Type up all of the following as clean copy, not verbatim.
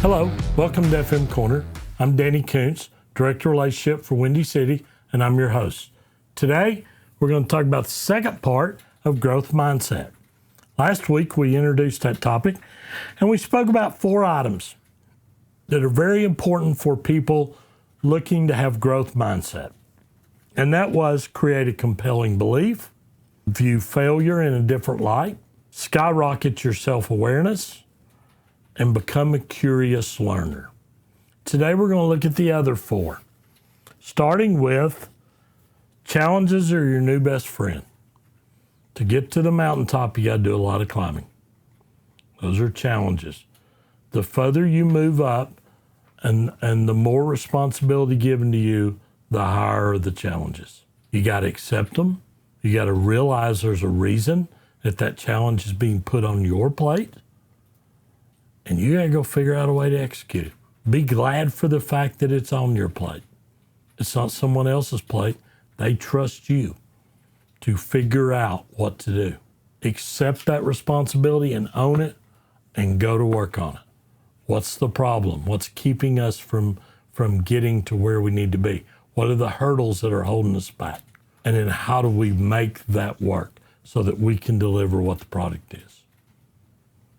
Hello, welcome to FM Corner. I'm Danny Koontz, Director of Relationship for Windy City, and I'm your host. Today, we're going to talk about the second part of growth mindset. Last week, we introduced that topic, and we spoke about 4 items that are very important for people looking to have growth mindset. And that was create a compelling belief, view failure in a different light, skyrocket your self-awareness, and become a curious learner. Today we're going to look at the other 4, starting with challenges are your new best friend. To get to the mountaintop, you got to do a lot of climbing. Those are challenges. The further you move up and the more responsibility given to you, the higher are the challenges. You got to accept them. You got to realize there's a reason that challenge is being put on your plate. And you got to go figure out a way to execute it. Be glad for the fact that it's on your plate. It's not someone else's plate. They trust you to figure out what to do. Accept that responsibility and own it and go to work on it. What's the problem? What's keeping us from getting to where we need to be? What are the hurdles that are holding us back? And then how do we make that work so that we can deliver what the product is?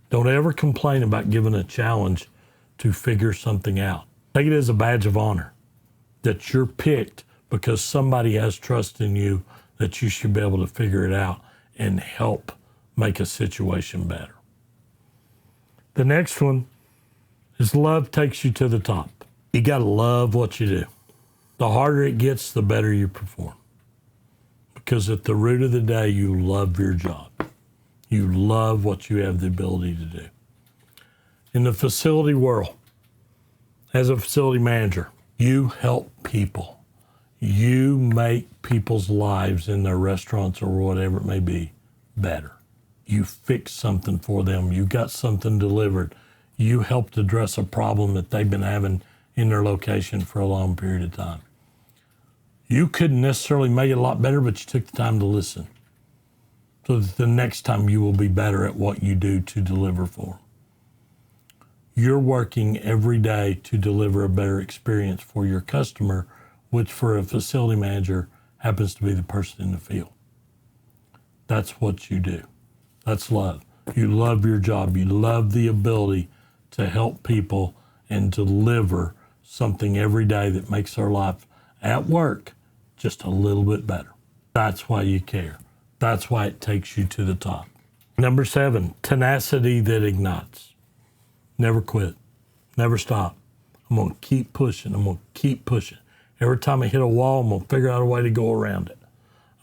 Don't ever complain about giving a challenge to figure something out. Take it as a badge of honor that you're picked because somebody has trust in you that you should be able to figure it out and help make a situation better. The next one is love takes you to the top. You got to love what you do. The harder it gets, the better you perform. Because at the root of the day, you love your job. You love what you have the ability to do. In the facility world, as a facility manager, you help people. You make people's lives in their restaurants or whatever it may be better. You fix something for them. You got something delivered. You helped address a problem that they've been having in their location for a long period of time. You couldn't necessarily make it a lot better, but you took the time to listen so that the next time you will be better at what you do to deliver for them. You're working every day to deliver a better experience for your customer, which for a facility manager happens to be the person in the field. That's what you do. That's love. You love your job. You love the ability to help people and deliver something every day that makes their life at work just a little bit better. That's why you care. That's why it takes you to the top. Number 7, tenacity that ignites. Never quit. Never stop. I'm going to keep pushing. I'm going to keep pushing. Every time I hit a wall, I'm going to figure out a way to go around it.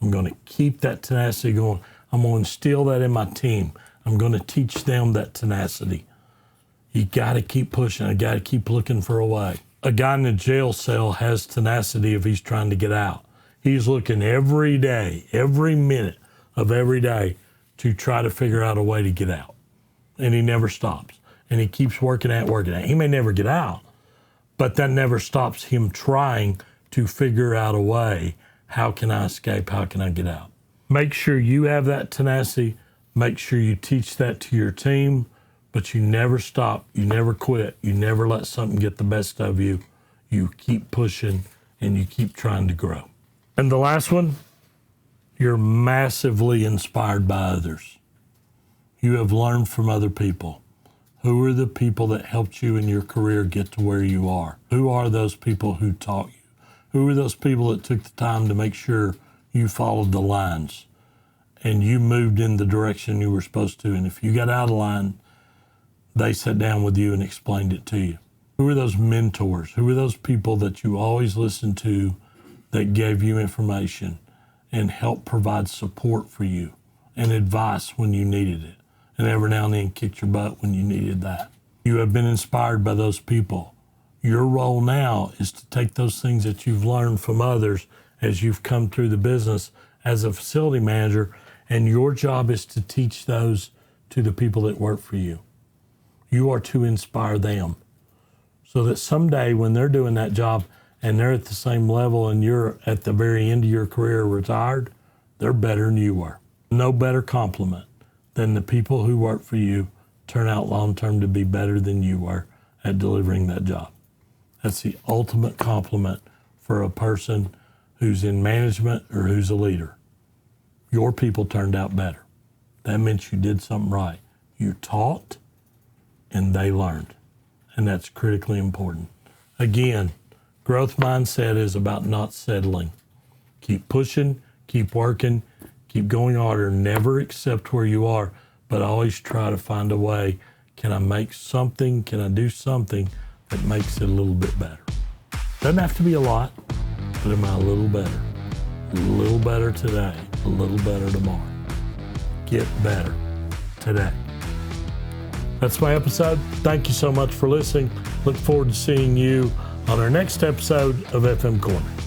I'm going to keep that tenacity going. I'm going to instill that in my team. I'm going to teach them that tenacity. You got to keep pushing. I got to keep looking for a way. A guy in a jail cell has tenacity if he's trying to get out. He's looking every day, every minute of every day to try to figure out a way to get out. And he never stops. And he keeps working at it. He may never get out, but that never stops him trying to figure out a way. How can I escape? How can I get out? Make sure you have that tenacity. Make sure you teach that to your team, but you never stop. You never quit. You never let something get the best of you. You keep pushing and you keep trying to grow. And the last one, you're massively inspired by others. You have learned from other people. Who are the people that helped you in your career get to where you are? Who are those people who taught you? Who are those people that took the time to make sure you followed the lines and you moved in the direction you were supposed to? And if you got out of line, they sat down with you and explained it to you. Who are those mentors? Who are those people that you always listened to that gave you information and helped provide support for you and advice when you needed it? And every now and then kicked your butt when you needed that. You have been inspired by those people. Your role now is to take those things that you've learned from others as you've come through the business as a facility manager, and your job is to teach those to the people that work for you. You are to inspire them so that someday when they're doing that job and they're at the same level and you're at the very end of your career retired, they're better than you were. No better compliment than the people who work for you turn out long-term to be better than you were at delivering that job. That's the ultimate compliment for a person who's in management or who's a leader. Your people turned out better. That meant you did something right. You taught and they learned. And that's critically important. Again, growth mindset is about not settling. Keep pushing, keep working, keep going harder. Never accept where you are, but always try to find a way. Can I make something? Can I do something that makes it a little bit better? Doesn't have to be a lot, but am I a little better? A little better today, a little better tomorrow. Get better today. That's my episode. Thank you so much for listening. Look forward to seeing you on our next episode of FM Corner.